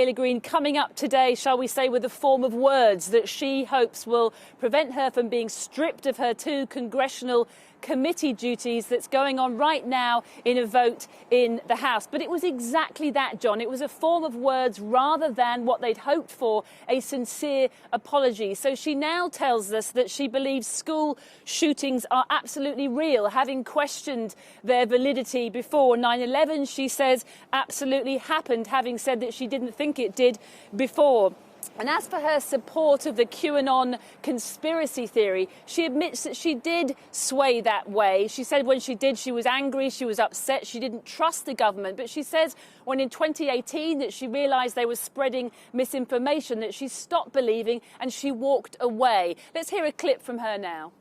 Michaela Green coming up today, shall we say, with a form of words that she hopes will prevent her from being stripped of her 2 congressional committee duties that's going on right now in a vote in the House. But it was exactly that, John. It was a form of words rather than what they'd hoped for, a sincere apology. So she now tells us that she believes school shootings are absolutely real, having questioned their validity before 9/11. She says absolutely happened, having said that she didn't think it did before. And as for her support of the QAnon conspiracy theory, she admits that she did sway that way. She said when she did, she was angry, she was upset, she didn't trust the government. But she says when in 2018 that she realised they were spreading misinformation, that she stopped believing and she walked away. Let's hear a clip from her now.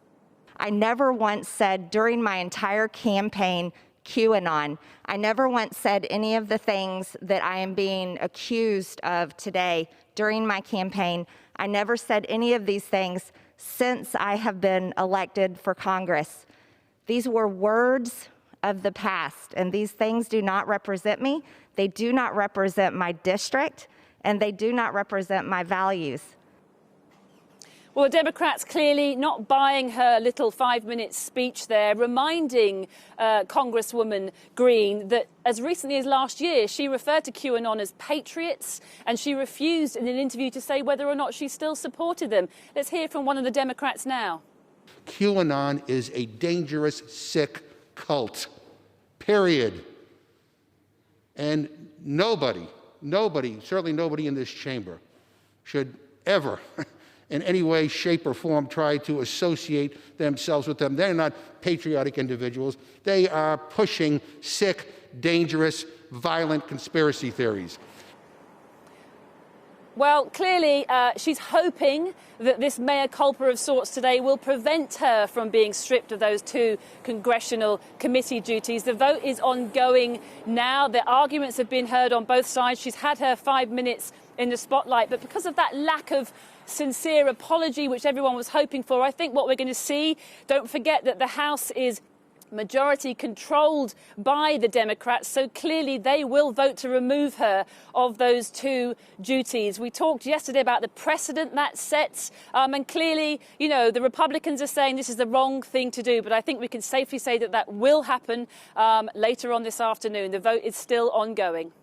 I never once said during my entire campaign, QAnon. I never once said any of the things that I am being accused of today during my campaign. I never said any of these things since I have been elected for Congress. These were words of the past, and these things do not represent me. They do not represent my district, and they do not represent my values. Well, the Democrats clearly not buying her little 5-minute speech there, reminding Congresswoman Green that as recently as last year, she referred to QAnon as patriots, and she refused in an interview to say whether or not she still supported them. Let's hear from one of the Democrats now. QAnon is a dangerous, sick cult, period. And nobody, certainly nobody in this chamber should ever in any way, shape, or form try to associate themselves with them. They're not patriotic individuals. They are pushing sick, dangerous, violent conspiracy theories. Well, clearly, she's hoping that this mea culpa of sorts today will prevent her from being stripped of those 2 congressional committee duties. The vote is ongoing now. The arguments have been heard on both sides. She's had her 5 minutes in the spotlight, but because of that lack of sincere apology, which everyone was hoping for, I think what we're going to see, don't forget that the House is majority controlled by the Democrats, so clearly they will vote to remove her of those 2 duties. We talked yesterday about the precedent that sets, and clearly, you know, the Republicans are saying this is the wrong thing to do, but I think we can safely say that that will happen later on this afternoon. The vote is still ongoing.